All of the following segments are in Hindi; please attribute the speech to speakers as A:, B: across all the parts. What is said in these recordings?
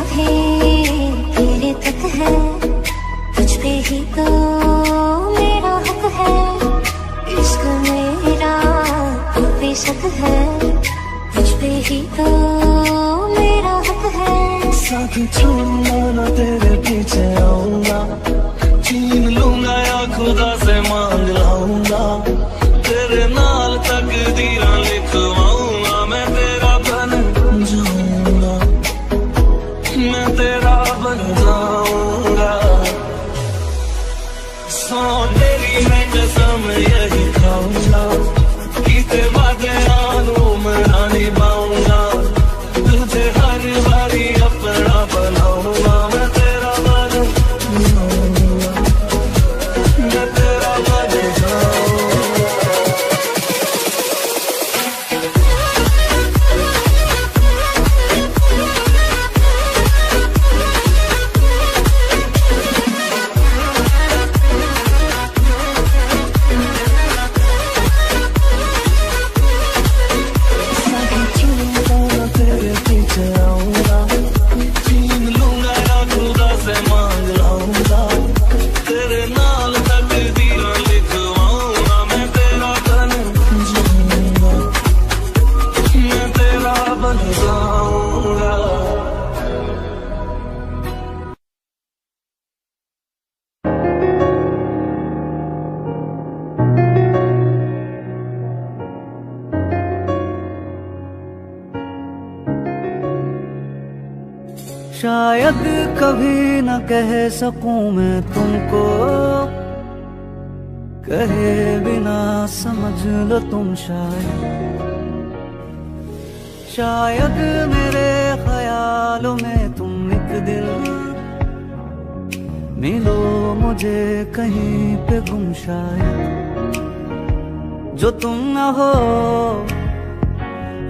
A: भी तेरे तक है, तुझ पे ही तो मेरा हक है। इश्क मेरा बेशक है, तुझ पे ही तो मेरा हक है।
B: साथ छोड़ूंगा ना तेरे पीछे आऊंगा, छीन लूंगा या खुदा से मांग लाऊंगा। तेरे नाल तकदीरां लिखवाऊंगा, मैं तेरा बन जाऊंगा, मैं तेरा बन जाऊंगा। सौ तेरी मैं कसम यही खाऊंगा, कीते वादे आनू मैं निभाऊंगा। तुझे हर बारी अपना बनाऊंगा, मैं तेरा बन जाऊंगा, मैं तेरा बन जाऊंगा।
C: शायद कभी न कह सकूं मैं तुमको, कहे बिना समझ लो तुम शायद मेरे ख्यालों में तुम एक दिन मिलो मुझे कहीं पे गुम। शायद जो तुम न हो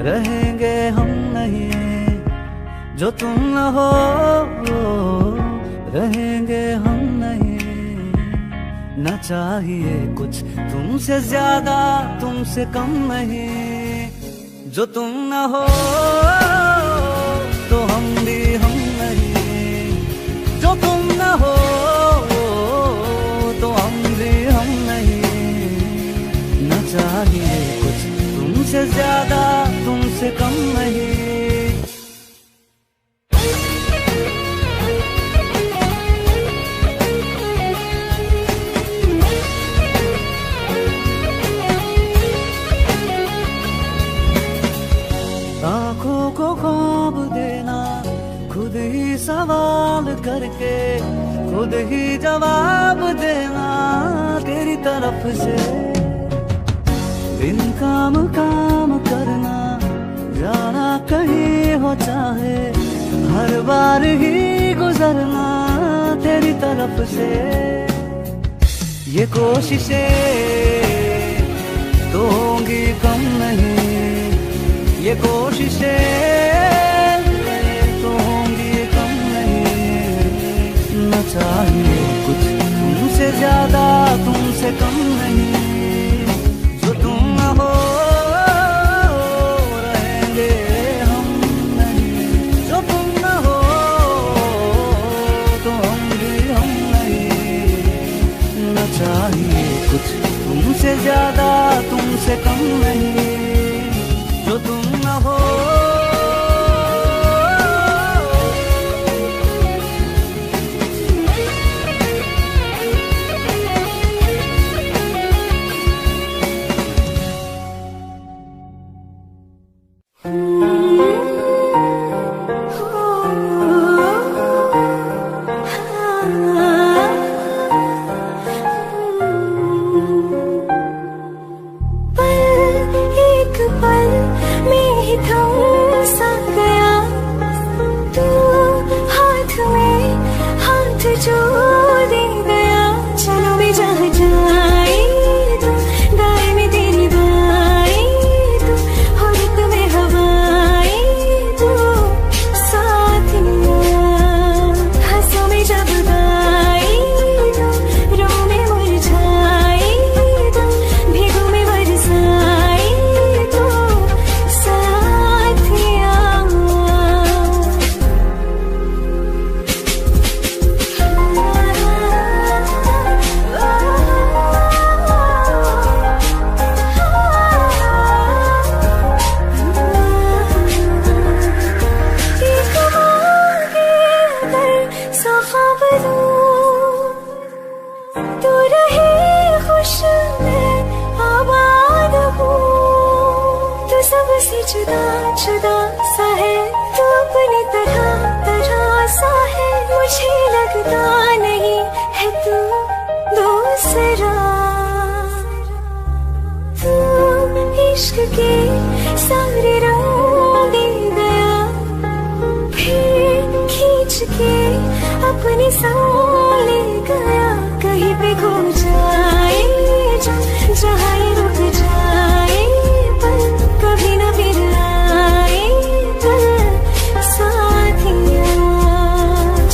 C: रहेंगे हम नहीं, जो तुम न हो रहेंगे हम नहीं। न चाहिए कुछ तुमसे ज्यादा तुमसे कम नहीं, जो तुम न हो तो हम भी हम नहीं, जो तुम न हो तो हम भी हम नहीं। न चाहिए कुछ तुमसे ज्यादा तुमसे कम नहीं। आँखों को ख्वाब देना, खुद ही सवाल करके खुद ही जवाब देना तेरी तरफ से। बिन काम काम करना, जाना कहीं हो चाहे, हर बार ही गुजरना तेरी तरफ से। ये कोशिशें तो होंगी कम नहीं, ये कोशिशें तो होंगी कम नहीं। न चाहिए कुछ तुमसे ज्यादा तुमसे कम नहीं, जो तुम न हो रहेंगे हम नहीं, जो तुम न हो तो हम भी हम नहीं। न चाहिए कुछ तुमसे ज्यादा तुमसे कम नहीं, जो तुम न हो।
A: पल एक पल में ही था से जुदा जुदा सा है तू अपनी तरह तरह सा है मुझे लगता नहीं है तू दूसरा तू इश्क के सारे रंग दे गया फिर खींच के अपने संग ले गया कहीं पे खो जाए जहाँ रुक जाए पर कभी न फिर आए पर साथिया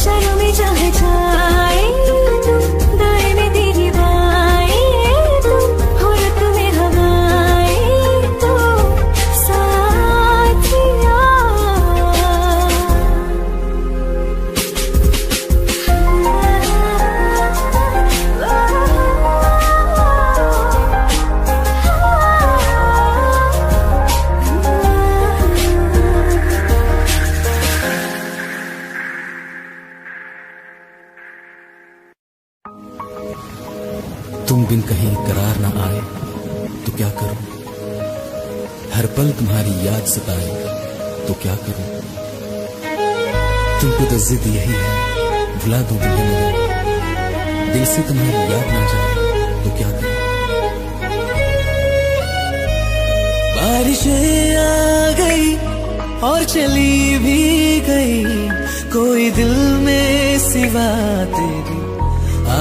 A: चलो में जहाँ जाए तुम दाएं में तेरी बाएं तुम हो रत में हवाएं तो साथिया
D: तुम बिन कहीं करार ना आए तो क्या करूं, हर पल तुम्हारी याद सताए तो क्या करूं। तुमको तो जिद यही है भुला दूं तुम्हें मगर दिल से तुम्हारी याद ना जाए तो क्या करूं।
C: बारिशें आ गई और चली भी गई कोई दिल में सिवा तेरी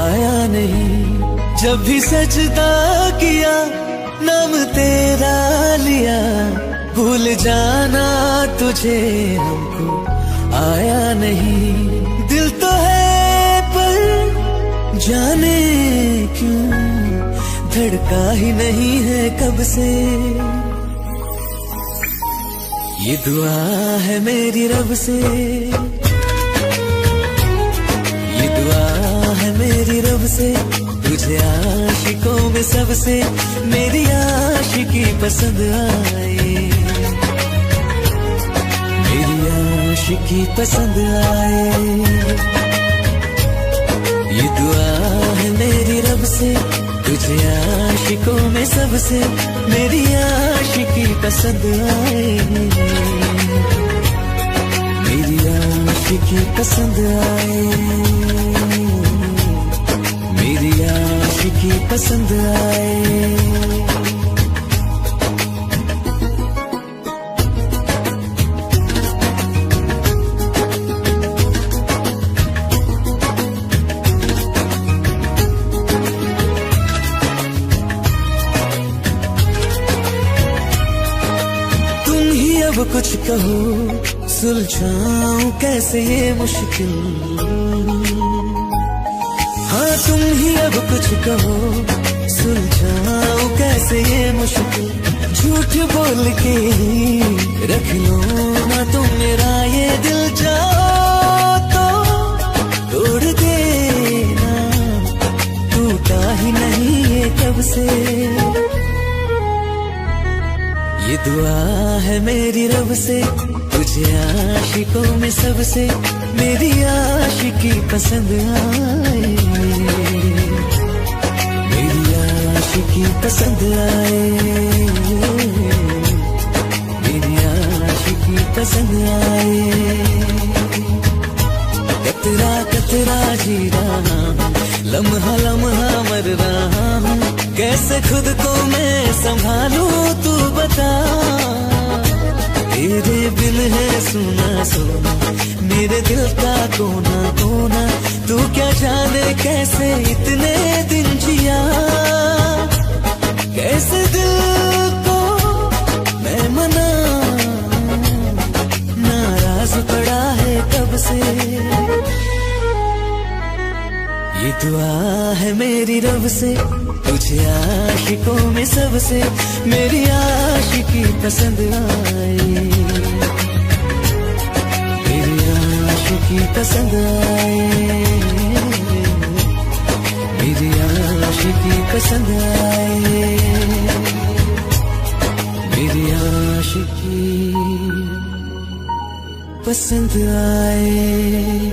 C: आया नहीं। जब भी सजदा किया नाम तेरा लिया भूल जाना तुझे हमको आया नहीं। दिल तो है पर जाने क्यों धड़का ही नहीं है कब से। ये दुआ है मेरी रब से, ये दुआ है मेरी रब से तुझे आशिकों में सबसे मेरी आशिकी पसंद आए, मेरी आशिकी पसंद आए। ये दुआ है मेरी रब से तुझे आशिकों में सबसे मेरी आशिकी पसंद आए, मेरी आशिकी पसंद आए, मेरी आशिकी पसंद आए। अब कुछ कहो सुलझाऊं कैसे ये मुश्किल, हाँ तुम ही अब कुछ कहो सुलझाऊं कैसे ये मुश्किल। झूठ बोल के रख लो ना तुम मेरा ये दिल, जाओ तो तोड़ देना टूटा ही नहीं ये कब से। ये दुआ है मेरी रब से तुझे आशिकों में सबसे मेरी आशिकी पसंद आए, मेरी आशिकी पसंद आए, मेरी आशिकी पसंद आए। कतरा कतरा जी रहा हूँ लम्हा लम्हा मर रहा हूँ, कैसे खुद को मैं संभालूं तू बता। तेरे बिन है सुना सुना मेरे दिल का कोना कोना, तू क्या जाने कैसे इतने दिन जिया, कैसे दिल को मैं मना नाराज पड़ा है कब से। ये दुआ है मेरी रब से तुझे आशिकों में सबसे मेरी आशिकी पसंद आए, मेरी आशिकी पसंद आए, मेरी आशिकी पसंद आए, मेरी आशिकी पसंद आए।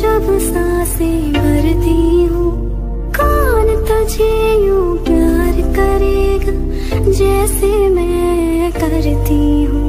A: जब सांसें भरती हूँ, कौन तुझे यूं प्यार करेगा जैसे मैं करती हूँ।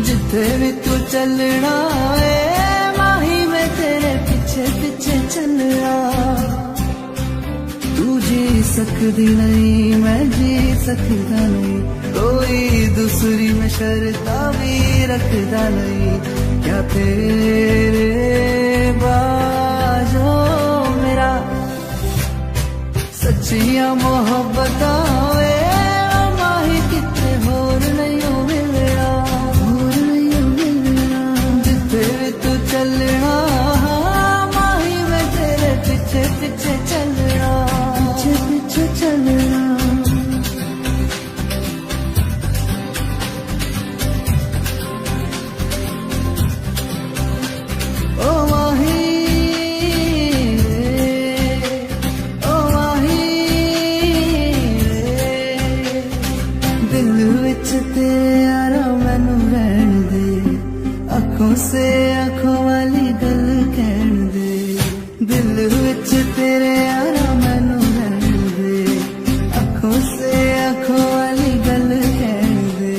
C: जिथे भी तू चलना है माही मैं तेरे पीछे पीछे चलना। तू जी सकती नहीं मैं जी सकता नहीं, कोई दूसरी में शर्ता भी रखता नहीं। क्या तेरे बाजो मेरा सच्चिया मोहब्बत माही कितने होर नहीं हो मिलया, होर नहीं हो मिलया। जिथे भी तू चलना माही मैं तेरे पीछे पीछे चलना, पीछे पीछे चलना। ओ माही ओ माही दिल विच तेरा मैनू रहन दे, अखों से अखों वाली गल कहन दे। दिल विच तेरे यारा मैनू रहन दे, अखों से अखों वाली गल कहन दे।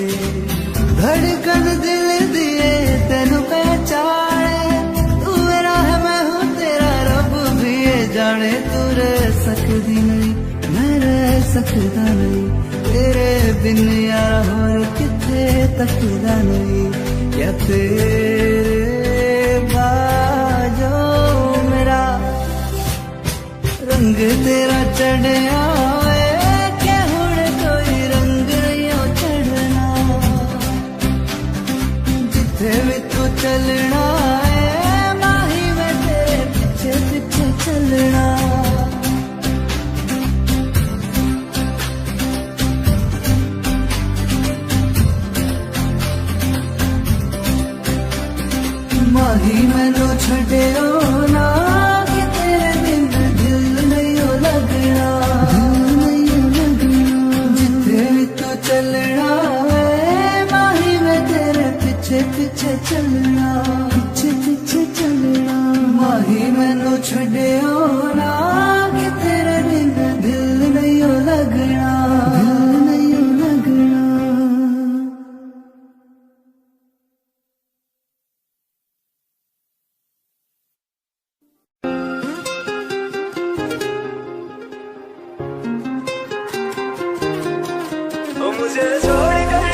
C: धड़कन दिल दिए तेनू पहचाने, तू मेरा है मैं हूँ तेरा, रब भी ये जाने तू रह सकती नहीं, मैं रह सकता नहीं तेरे बिन यार, होर किथे तकदा नहीं, क्या तेरे बाजो मेरा रंग तेरा चढ़िया, क्या हुण कोई रंग नहीं चढ़ना, जिथे भी तू चलना है माही मैं तेरे पीछे पीछे चलना। माही मैनू छड्डियो ना कि तेरे बिन दिल नहीं लगना, जिथे भी तू चलना है माही मैं तेरे पीछे पीछे चलना, पीछे पीछे चलना। माही मैनू छड्डियो ना कि तेरे बिन दिल नहीं लगना, दिल नहीं लगना।
B: मुझे छोड़ कर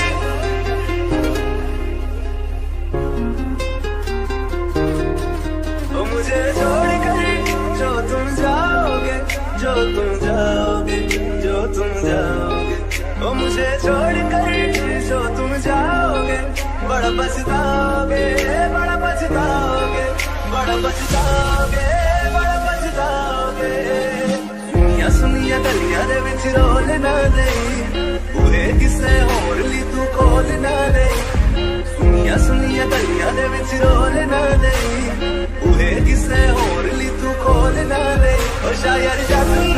B: मुझे छोड़ कर जो तुम जाओगे, जो तुम जाओगे, जो तुम जाओगे, मुझे छोड़ कर जो तुम जाओगे, बड़ा पछताओगे, बड़ा पछताओगे, बड़ा पछताओगे, बड़ा पछताओगे। सुनिया सुनिया गलियां दे विच रोल ना दे, पूरे किसे होर ली तू खोल ना दे, सुनिया सुनिया गलियां दे विच रोल ना दे, पूरे किसे होर ली तू खोल ना दे। ओ शायर जानी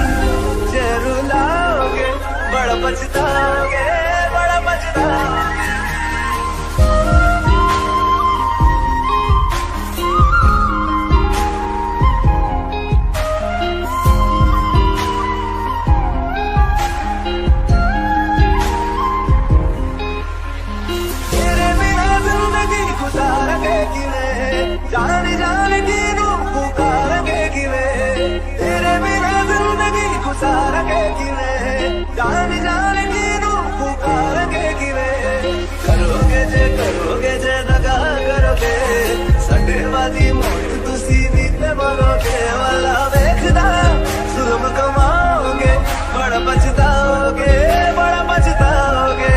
B: जे रुलाओगे, बड़ा पछताओगे, बड़ा पछताओगे। जाने जाने की नू पुकारेंगे किवें, तेरे बिना जिंदगी गुजारेंगे किवें, जाने जाने की नू पुकारेंगे किवें। करोगे जे दगा करोगे, साडे वादी मौत तुसी भी ते मरोगे, वाला वेखदा जुल्म कमाओगे, बड़ा पछताओगे, बड़ा पछताओगे।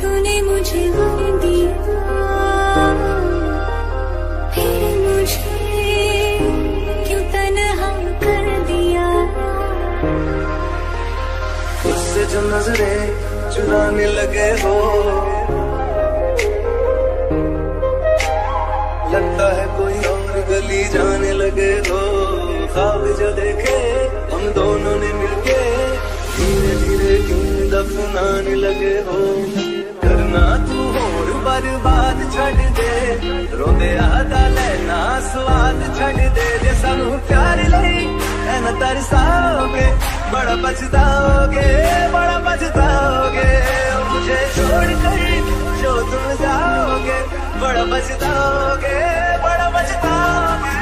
A: तूने मुझे वो दिया, फिर मुझे क्यों तन्हा कर दिया,
B: उससे जो नजरें चुराने लगे हो, लगता है कोई और गली जाने लगे हो। ख्वाब जो देखे हम दोनों ने मिलके, धीरे धीरे क्यों दफनाने लगे हो। करना तू होर बर्बाद छड़ दे, रोंदे आदा लेना स्वाद छड़ दे, जे सानू प्यार लई ऐना तरसाओगे, बड़ा पछताओगे, बड़ा पछताओगे। मुझे छोड़ कर जो तुम जाओगे, बड़ा पछताओगे, बड़ा पछताओगे।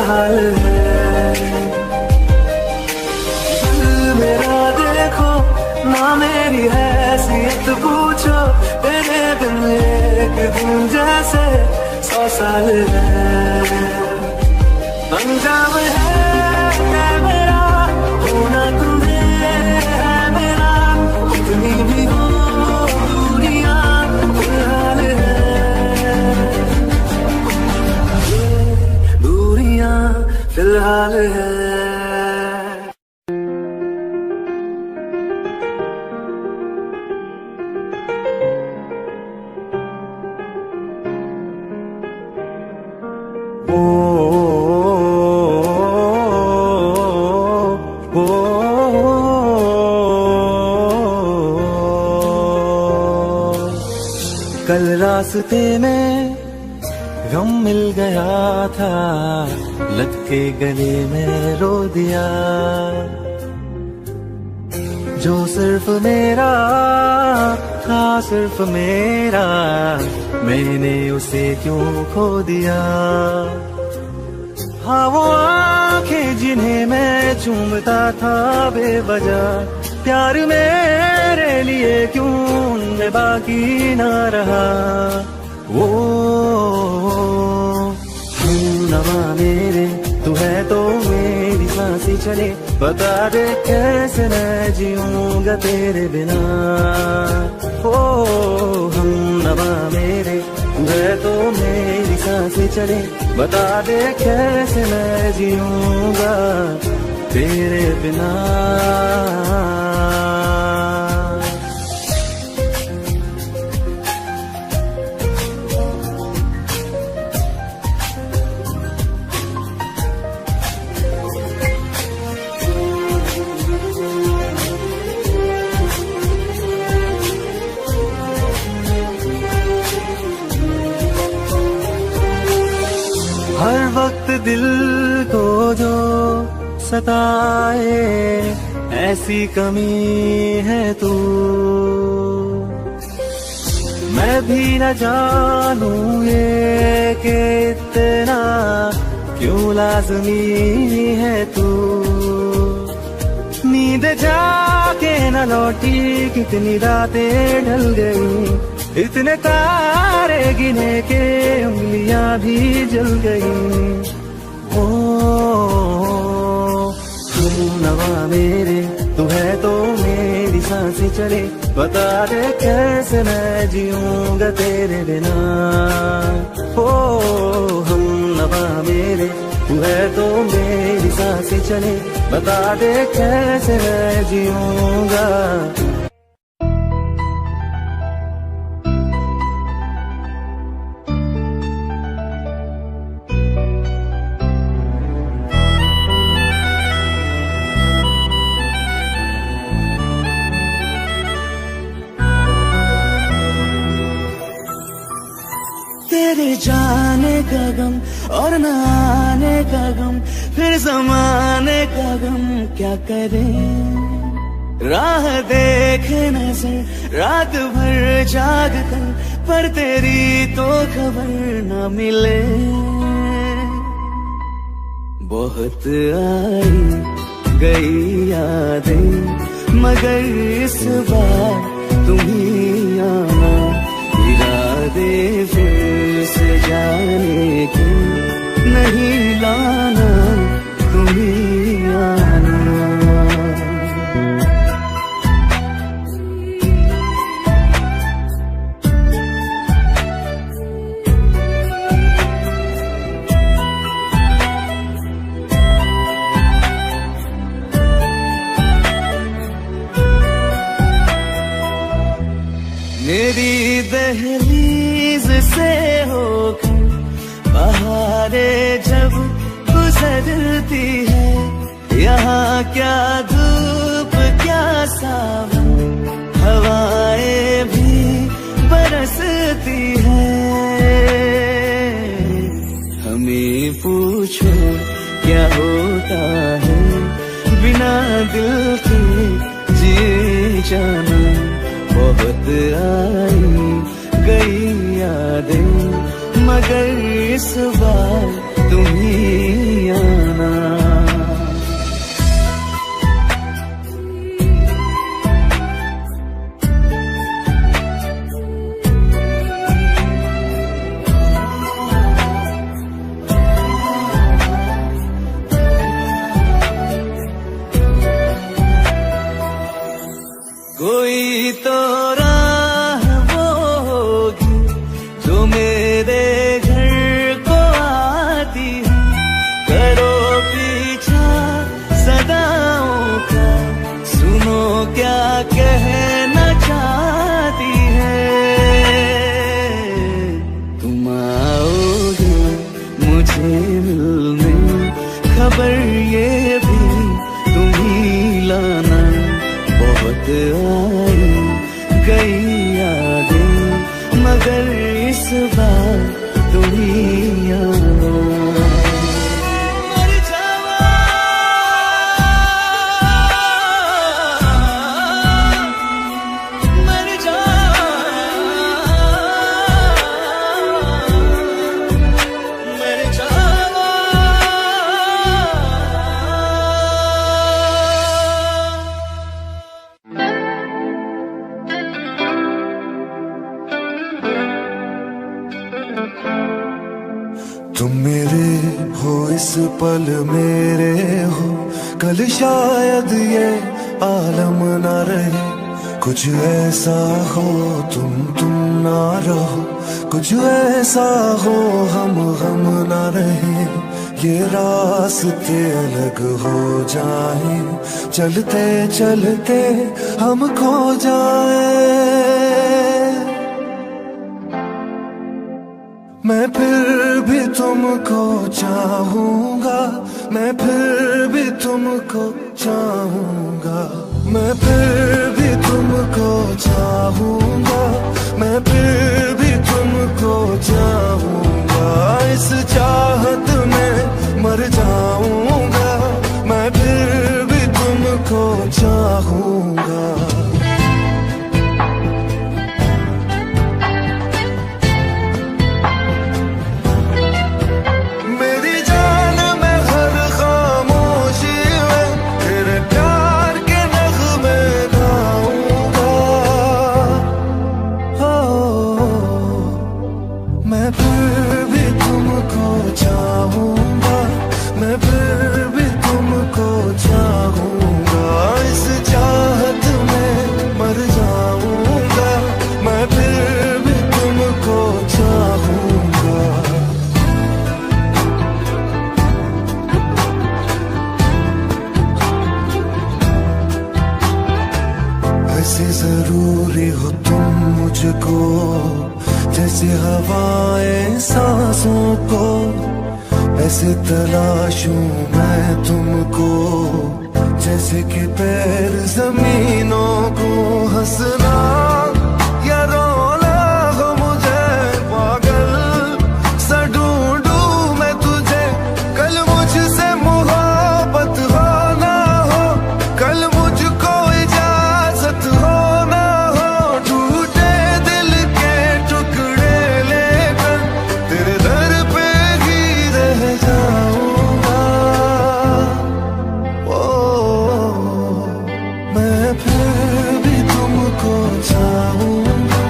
C: हाल है दिल मेरा, देखो ना मेरी हैसियत पूछो, तेरे बिन एक दिन जैसे 100 साल है।
B: अंजाम है मेरा होना तुम्हें है मेरा, कितनी भी हो दूरियां फिलहाल है, दूरियां फिलहाल है।
C: कल रास्ते में गम मिल गया था, लग के गले में रो दिया, जो सिर्फ मेरा था सिर्फ मेरा, मैंने उसे क्यों खो दिया। हाँ वो आंखें जिन्हें मैं चूमता था बेवजह, प्यार मेरे लिए क्यों उनमें बाकी ना रहा। वो नवा मेरे तू है तो मेरी सांसें चले, बता दे कैसे मैं जीऊंगा तेरे बिना। ओ हम नवा मेरे तू है तो मेरी सांसें चले, बता दे कैसे मैं जीऊंगा तेरे बिना। हर वक्त दिल को जो सताए ऐसी कमी है तू, मैं भी न जानूं ये कि इतना क्यों लाज़मी है तू। नींद जाके न लौटी कितनी रातें ढल गई, इतने तारे गिने के उंगलियां भी जल गई। ओ नवा मेरे तू है तो मेरी सांसें चले, बता दे कैसे मैं जीऊंगा तेरे बिना। ओ हम नवा मेरे तू है तो मेरी सांसें चले, बता दे कैसे मैं जीऊंगा। तेरे जाने का गम और न आने का गम, फिर ज़माने का गम क्या करें। राह देखे नजर रात भर जाग कर, पर तेरी तो खबर न मिले। बहुत आई गई यादें मगर इस बार तुम ही आना, इरादे फिर से जाने के नहीं लाना, तुम ही आना। मेरी दहलीज से होकर बहारें जब गुजरती है, यहाँ क्या धूप क्या सावन, हवाएं भी बरसती है। हमें पूछो क्या होता है बिना दिल के जी जाना। बहुत आई गई यादें मगर इस बार तुम ही आना। ये भी तुम ही लाना। बहुत आई गई यादें मगर इस बार तुम ही आना।
E: तुम मेरे हो इस पल मेरे हो, कल शायद ये आलम ना रहे। कुछ ऐसा हो तुम ना रहो, कुछ ऐसा हो हम ना रहे। ये रास्ते अलग हो जाए, चलते चलते हम खो जाए। मैं फिर भी तुमको चाहूंगा, मैं फिर भी तुमको चाहूंगा, मैं फिर भी तुमको चाहूंगा, मैं फिर भी तुमको चाहूंगा। इस चाहत में मर जाऊंगा, मैं फिर भी तुमको चाहूंगा। जरूरी हो तुम मुझको, जैसे हवाएं सांसों को, ऐसे तलाशूं मैं तुमको, जैसे कि पैर जमीनों को। हंसना या रोना हो मुझे पागल सा ढूंढूं मैं तुझे। कल मुझसे मोहब्बत हो ना हो, कल मुझको इजाजत हो ना हो। टूटे दिल के टुकड़े लेकर तेरे दर पे ही रह जाऊंगा। ओ मैं फिर भी तुमको चाहूंगा,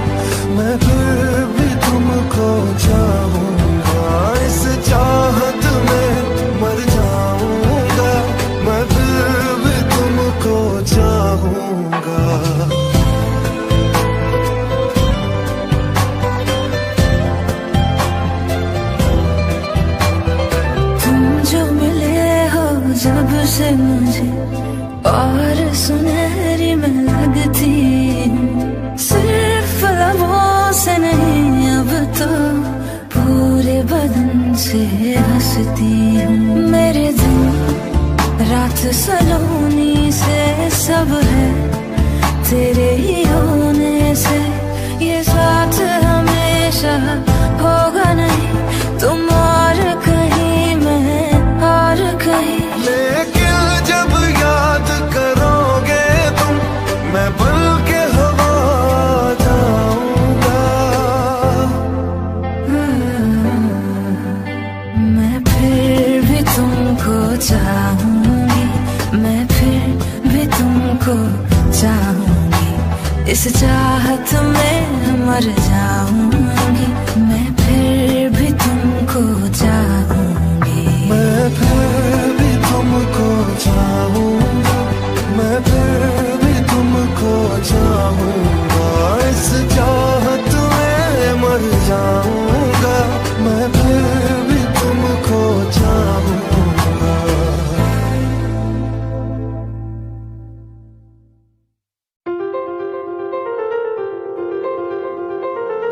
E: मैं फिर भी तुमको चाहूंगा। इस चाहत में मर जाऊंगा, मैं फिर भी तुमको चाहूंगा।
A: तुम जो मिले हो जब से मुझे, और सुनहरी मैं लगती हूँ। सिर्फ लबों से नहीं अब तो पूरे बदन से हंसती हूँ। मेरे दिन रात सलोनी से सब है तेरे ही होने से। ये साथ हमेशा होगा नहीं, तुम और कहीं मैं और कहीं।
E: लेकिन जब याद करोगे तुम, मैं बन के हवा जाऊंगा।
A: मैं फिर भी तुमको चाहूंगी, मैं फिर भी तुमको चाहूंगी। इस चाहत में मर जाऊंगी, मैं फिर भी तुमको चाहूंगी।
E: मैं फिर भी तुमको चाहूंगा, मैं फिर भी तुमको चाहूंगा। इस चाहत में मर जाऊंगा, मैं फिर भी तुमको चाहूंगा।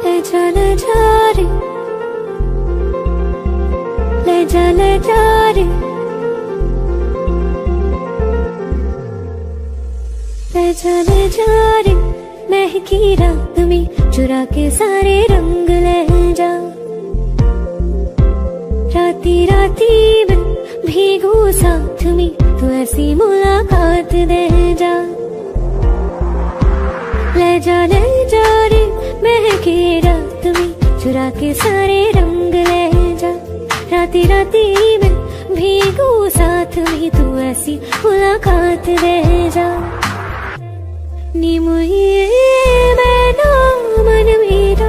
A: ले जा रे, ले जा रे, चले जा रे महकी रात में चुरा के सारे रंग ले जा। राती राती में भीगू साथ में तू ऐसी मुलाकात दे जा। ले जा रे महकी रात में चुरा के सारे रंग ले जा। राती राती में भीगू साथ में तू ऐसी मुलाकात दे जा। नी मुझे मैना मन मेरा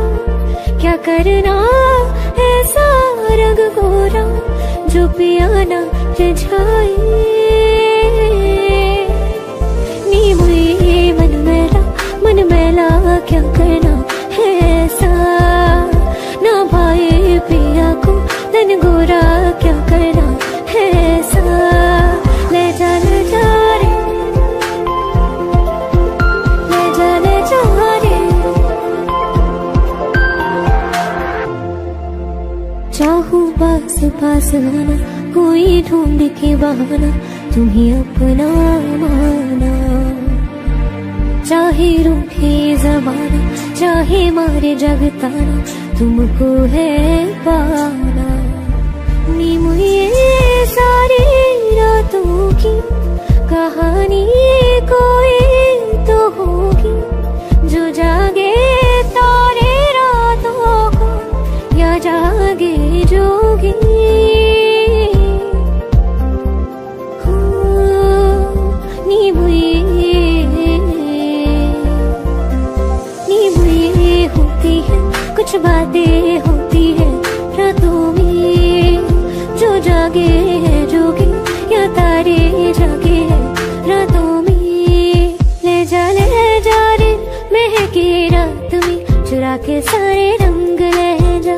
A: क्या करना ऐसा रंग गोरा जो पियाना रिझाए। नी मुझे मन मैला क्या करना है ऐसा ना भाई पिया को तन गोरा क्या करना है ऐसा। ले जा रे चाहूं पास आना कोई ढूंढ के बहाना तुम्हें अपना माना। चाहे रूठे जमाना चाहे मारे जगताना तुमको है पाना। नी मुझे सारी रातों की कहानी कोई तो होगी जो जागे तारे रातों को या जागे जोगी। नी बुए होती है कुछ बातें होती है रातों में जो जागे है जोगी या तारे जागे है रातों में। ले जा रे महके रात में चुरा के सारे रंग ले जा।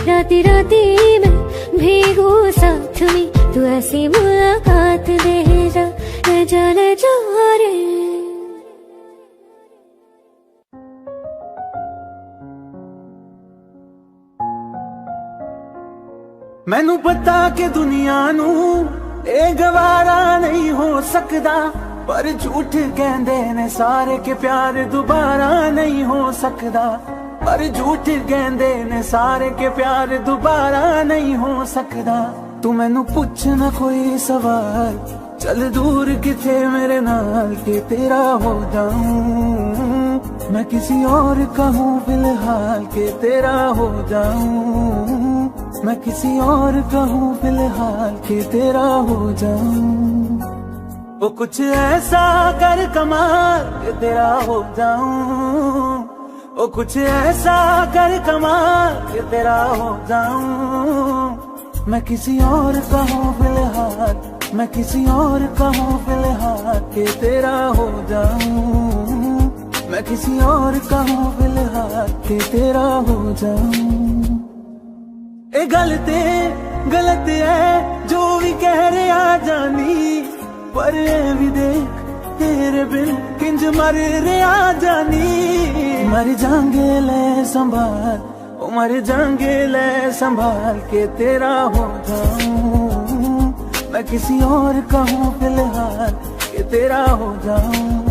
A: राती राती में भीगू साथ में तू ऐसी मुलाकात दे जा। ले जा रे
C: मैनू पता कि दुनिया नू ए गवारा नहीं हो सकदा पर झूठ कहंदे ने सारे के प्यार दोबारा नहीं हो सकदा। पर झूठ कहंदे ने सारे के प्यार दोबारा नहीं हो सकदा। तू मैनू पुछ ना कोई सवाल चल दूर किथे मेरे नाल के तेरा हो जाऊं। मैं किसी और का हूँ फिलहाल के तेरा हो जाऊं। मैं किसी और का हूँ फिलहाल के तेरा हो जाऊं। वो कुछ ऐसा कर कमाल के तेरा हो जाऊं। वो कुछ ऐसा कर कमाल के तेरा हो जाऊं। मैं किसी और का हूँ फिलहाल मैं किसी और का हूँ फिलहाल के तेरा हो जाऊं। मैं किसी और का हूँ फिलहाल के तेरा हो जाऊं। ए गलत है जो भी कह रहे आ जानी पर भी देख तेरे बिन किंज मर रे आ जानी। मर जाएंगे ले संभाल ओ मर जाएंगे ले संभाल के तेरा हो जाऊं। मैं किसी और का हूँ फिलहाल के तेरा हो जाऊं।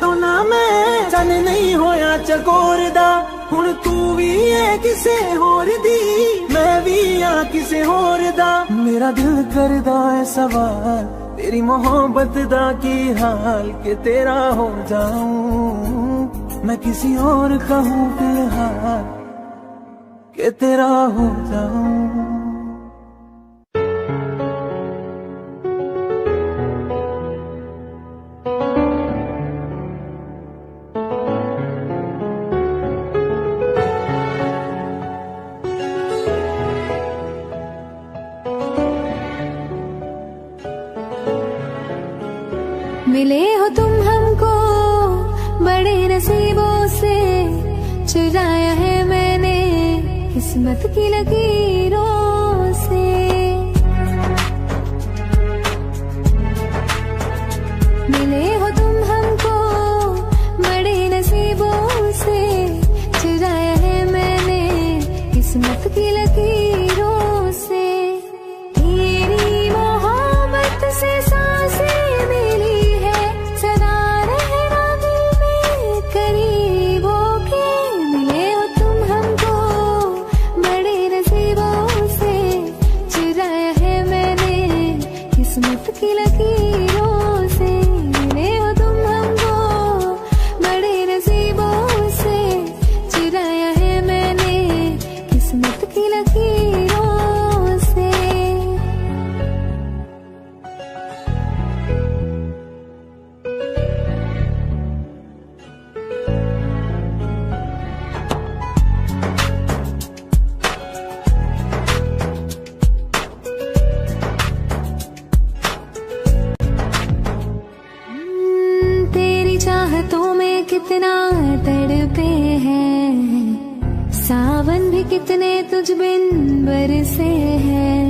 C: तो ना मैं चन नहीं होया चकोरदा हुण तू भी है किसे होर दी मैं भी आ किसे होर दा। मेरा दिल करदा है सवाल तेरी मोहब्बत दा की हाल के तेरा हो जाऊं। मैं किसी और का हूँ फिलहाल के तेरा हो जाऊं।
A: मिले हो तुम हमको बड़े नसीबों से चुराया है मैंने किस्मत की लकीरों से। मिले हो तुम हमको बड़े नसीबों से, चुराया है मैंने किस्मत की लकीरों से। तेरी मोहब्बत से सांसें मिली है, सदा रहना दिल में करीब होके। मिले हो तुम हमको बड़े नसीबों से, चुराया है मैंने किस्मत की लकीरों से। मिले हो तुम हमको बड़े नसीबों से, चुराया है मैंने किस्मत की लकीरों से। तेरी चाहतों में कितना तड़पे हैं, सावन भी कितने तुझ बिन बरसे हैं।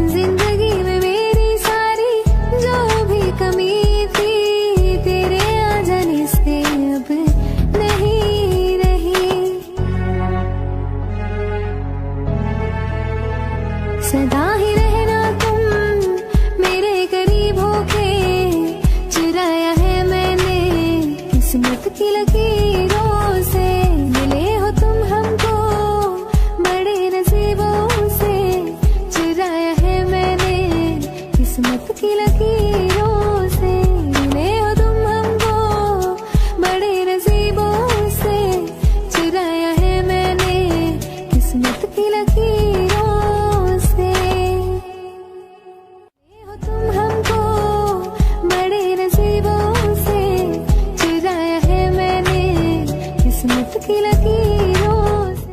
A: जिंदगी में मेरी सारी जो भी कमी थी, तेरे आ जाने से अब नहीं रही। सदा ही रहना तुम मेरे करीब होके, चुराया है मैंने किस्मत की लकीरों से। मिले हो तुम हमको बड़े नसीबों से, चुराया है मैंने किस्मत की लकीरों से। मिले हो तुम हमको बड़े नसीबों से, चुराया है मैंने किस्मत की लकीरों से। मिले हो तुम हमको बड़े नसीबों से, चुराया है मैंने किस्मत की लकीरों से।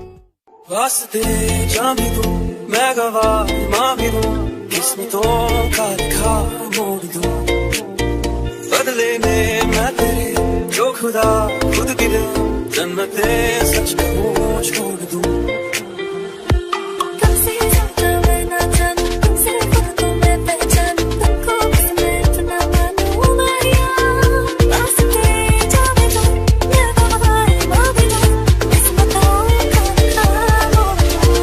C: वास्ते जा भी दूं मैं गवाह माँ भी दूं, किस्मतों का लिखा मोड़ दूं। बदले में मैं तेरे जो खुदा खुद गिरे, जन्नते सच कहूँ छोड़ दूं।
A: तुमसे ज्यादा मैं ना जानूं, तुमसे खुद को मैं पहचानूं, तुमको बस मैं इतना मानूं माहिया। वास्ते जा भी दूं मैं गवाह माँ भी दूं, किस्मतों का लिखा मोड़ दूं।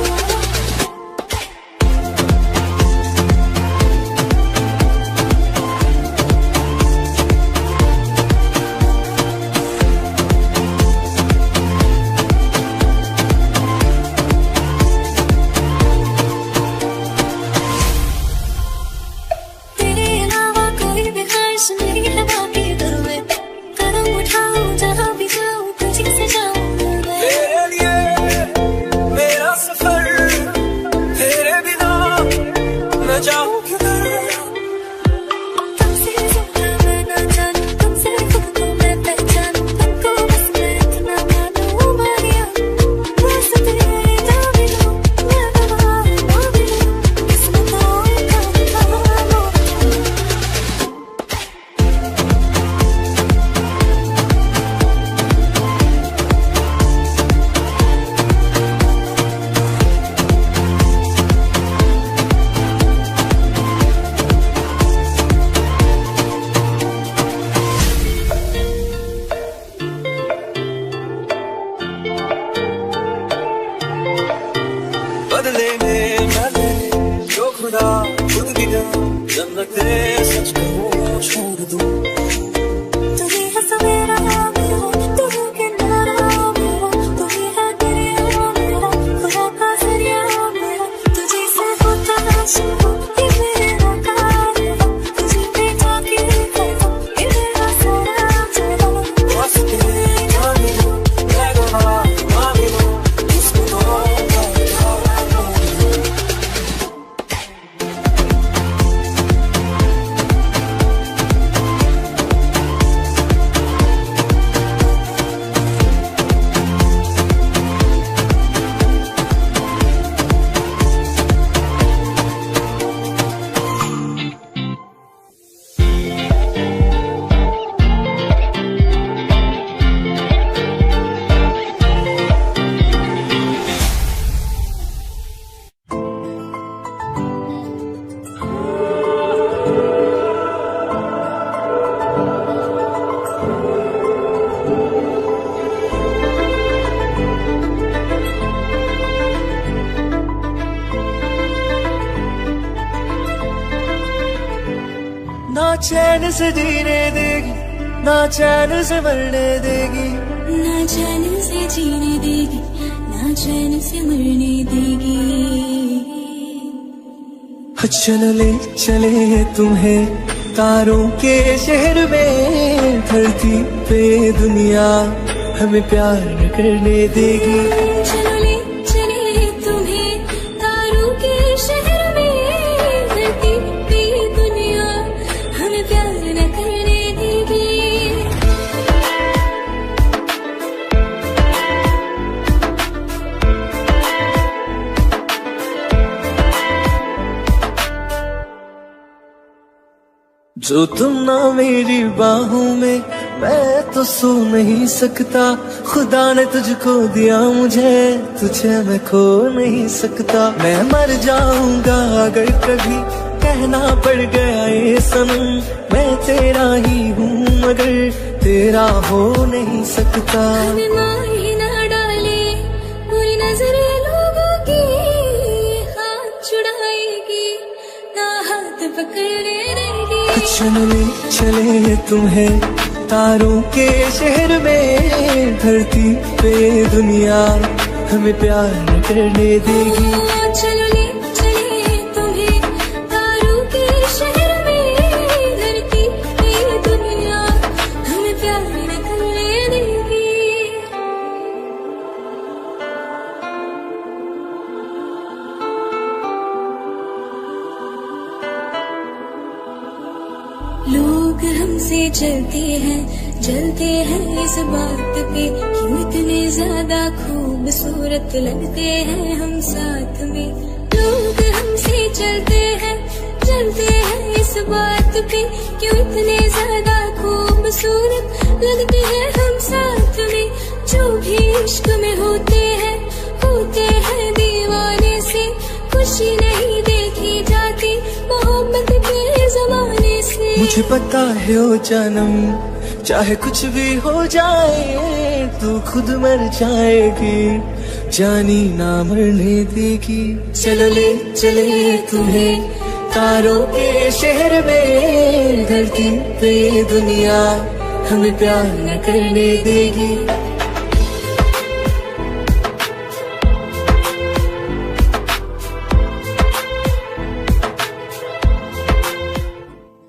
C: चैन से जीने देगी, ना चैन से मरने देगी,
A: ना चैन से जीने देगी, ना चैन से मरने देगी।
C: चलो ले चले तुम्हें तारों के शहर में, धरती पे दुनिया हमें प्यार न करने देगी।
A: चलो ले चले तुम्हें तारों के शहर में, धरती पे दुनिया हमें प्यार न करने देगी।
C: जो तुम ना मेरी बाहों में, मैं तो सो नहीं सकता। खुदा ने तुझको दिया मुझे, तुझे मैं खो नहीं सकता। मैं मर जाऊंगा अगर कभी कहना पड़ गया ये सनम, मैं तेरा ही हूँ मगर तेरा हो नहीं सकता।
A: हमें मार ही ना डाले बुरी नजरे लोगों की, हाथ छुड़ाएगी ना हाथ पकड़ने देगी।
C: चले चले तुम्हें तारों के शहर में, धरती पे दुनिया हमें प्यार न करने देगी।
A: चलो ले चले तुम्हें तारों के शहर में, धरती पे दुनिया हमें प्यार न करने देगी। लोग हमसे जलते हैं इस बात पे, क्यों इतने ज्यादा खूबसूरत लगते हैं हम साथ में। लोग हमसे जलते हैं इस बात पे, क्यों इतने ज्यादा खूबसूरत लगते हैं हम साथ में। जो भी इश्क में होते हैं दीवाने से, खुशी नहीं देखी जाती मोहब्बत के जमाने से।
C: मुझे पता है ओ जानम, चाहे कुछ भी हो जाए तू खुद मर जाएगी, जानी ना मरने देगी। चलो ले चले तुम्हें तारों के शहर में, धरती पे दुनिया हमें प्यार न करने देगी।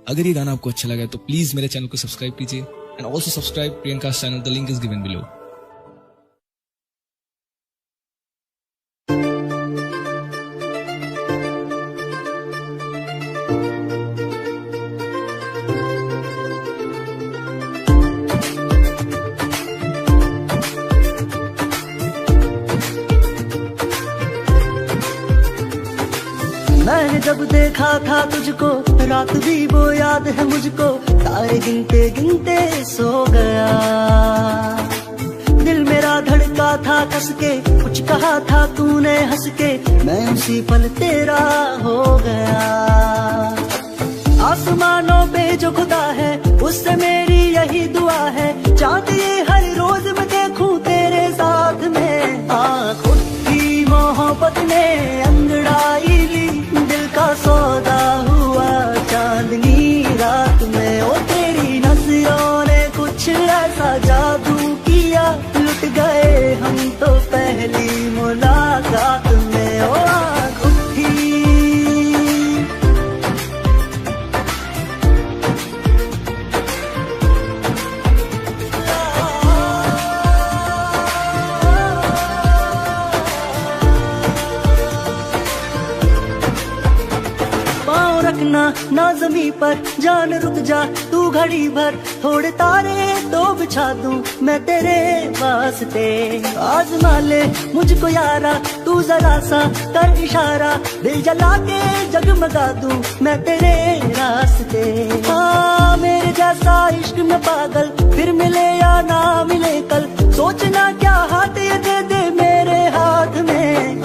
D: अगर ये गाना आपको अच्छा लगा तो प्लीज मेरे चैनल को सब्सक्राइब कीजिए and also subscribe Priyanka's channel, the link is given below.
C: मैंने जब देखा था तुझको, रात भी वो याद है मुझको, तारे गिनते गिनते सो गया। दिल मेरा धड़का था कस के, कुछ कहा था तूने हंस के, मैं उसी पल तेरा हो गया। आसमानों पे जो खुदा है उससे मेरी यही दुआ है, चांद ये हर रोज मैं देखूं तेरे साथ में। खुद की मोहब्बत ने अंगड़ाई ली, दिल का सौदा हुआ चांदनी रात में। ओ तेरी नजरों ने कुछ ऐसा जादू किया, लुट गए हम तो पहली मुलाकात में। ओ आँख उठी ना जमी पर, जान रुक जा तू घड़ी भर, थोड़े तारे तो बिछा दूं मैं तेरे वास्ते। आजमा ले मुझको यारा, तू जरा सा कर इशारा, दिल जला के जगमगा दूं मैं तेरे रास्ते। हाँ मेरे जैसा इश्क में पागल फिर मिले या ना मिले कल, सोचना क्या हाथ ये दे दे मेरे हाथ में।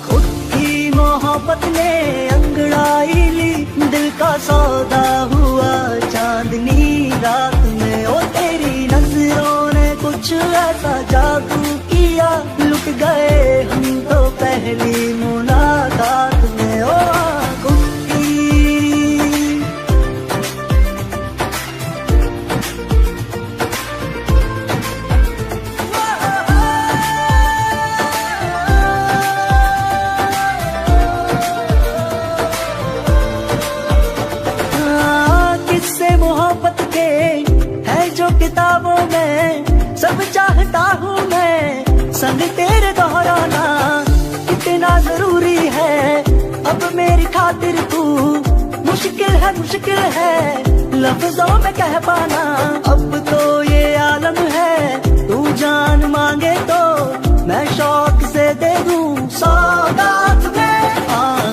C: खुद की मोहब्बत ने अंगड़ाई ली, दिल का सौदा हुआ चांदनी रात में। ओ तेरी नजरों ने कुछ ऐसा जादू किया, लुट गए हम तो पहली मुलाकात में। ओ आँखों की बेहद मुश्किल है लफ्जों में कह पाना। अब तो ये आलम है तू जान मांगे तो मैं शौक से दे दूं सौगात में।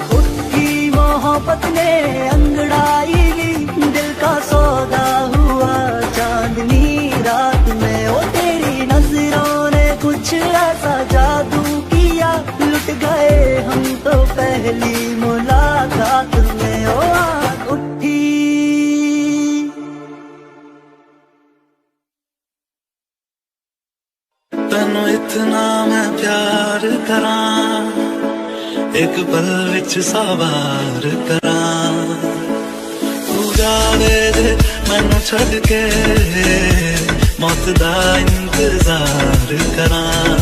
C: खुद की मोहब्बत ने अंगड़ाई ली दिल का सौदा हुआ चांदनी रात में। ओ तेरी नजरों ने कुछ ऐसा जादू किया लुट गए हम तो पहली मुलाकात में। ओ आँख उठी
E: तैनू इतना मैं प्यार करां एक पल विच सवार करां। तू जाने दे मैनू छड़ के मौत दा इंतजार करां।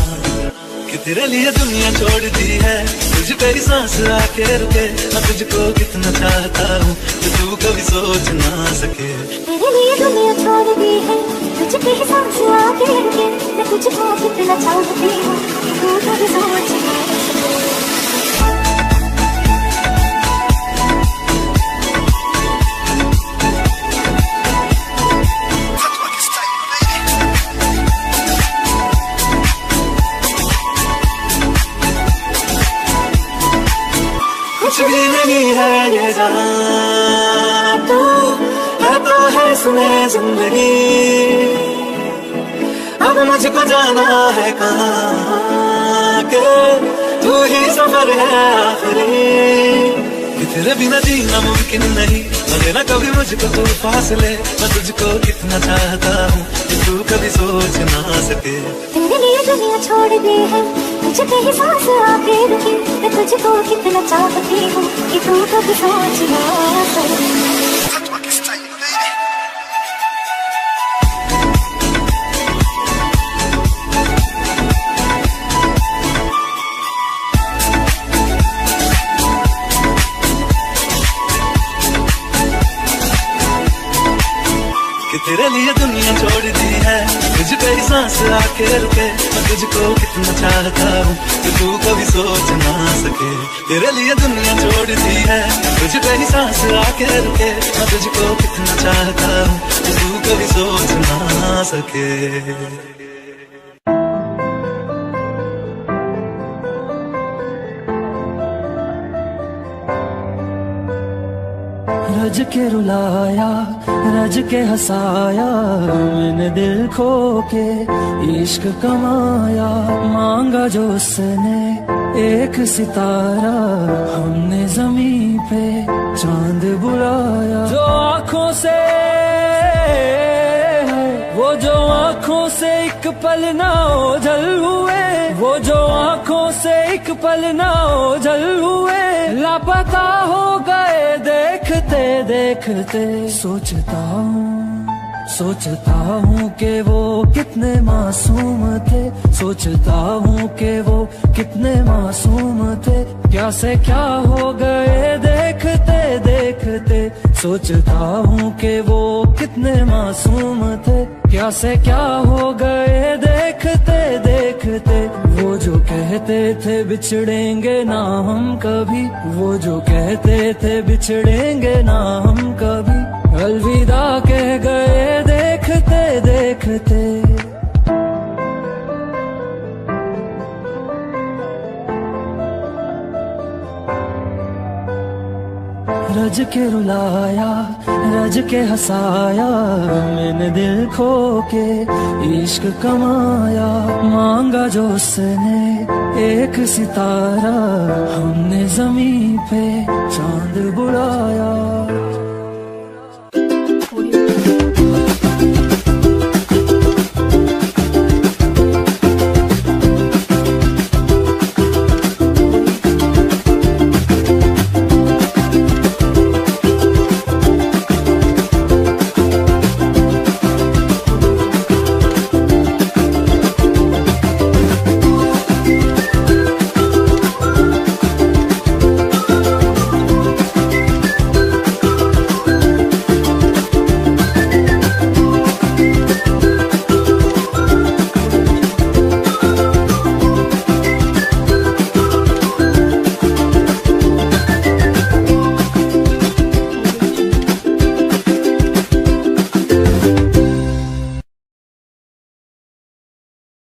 E: कि तेरे लिए दुनिया छोड़ दी है तुझ पे ही सांस आके रुके। मैं तुझको कितना चाहता हूँ कि तू कभी सोच ना सके।
A: तेरे लिए दुनिया छोड़ दी है तुझ पे ही सांस आके रुके। मैं तुझको कितना चाहती हूँ कि तू कभी सोच ना सके।
E: कुछ भी नहीं है ये जहां तो है सुने जिंदगी। अब मुझको जाना है कहाँ के तू ही सफर है आखिरी। कि तेरे बिना जीना मुमकिन नहीं लगे ना कभी मुझको तू फासले। मैं तुझको कितना चाहता हूँ कि तू कभी सोच ना सके।
A: तेरे लिए दुनिया छोड़ दी है तुझ पे ही सांस आके रुकी। मैं तुझको कितना चाहती हूँ कि तू कभी सोच ना सके।
E: तेरे लिए दुनिया छोड़ दी है तुझ पे ही सांस आके रुके। मैं तुझको कितना चाहता हूँ कि तू कभी सोच ना सके। तेरे लिए दुनिया छोड़ दी है तुझ पे ही सांस आके रुके। मैं तुझको कितना चाहता हूँ कि तू कभी सोच ना सके।
C: रज के रुलाया रज के हंसाया मैंने दिल खो के इश्क कमाया। मांगा जो उसने एक सितारा हमने जमीन पे चांद बुलाया। जो आँखों से वो जो आँखों से एक पल ना ओझल हुए। वो जो आँखों से एक पल ना ओझल हुए। लापता हो गए देखते देखते। सोचता हूँ कि वो कितने मासूम थे। सोचता हूँ कि वो कितने मासूम थे। क्या से क्या हो गए देखते देखते। सोचता हूँ कि वो कितने मासूम थे। क्या से क्या हो गए देखते देखते। वो जो कहते थे बिछड़ेंगे ना हम कभी। वो जो कहते थे बिछड़ेंगे ना हम कभी। अलविदा कह गए देखते देखते। रज के रुलाया रज के हंसाया मैंने दिल खो के इश्क कमाया। मांगा जो उसने एक सितारा हमने जमीन पे चांद बुलाया।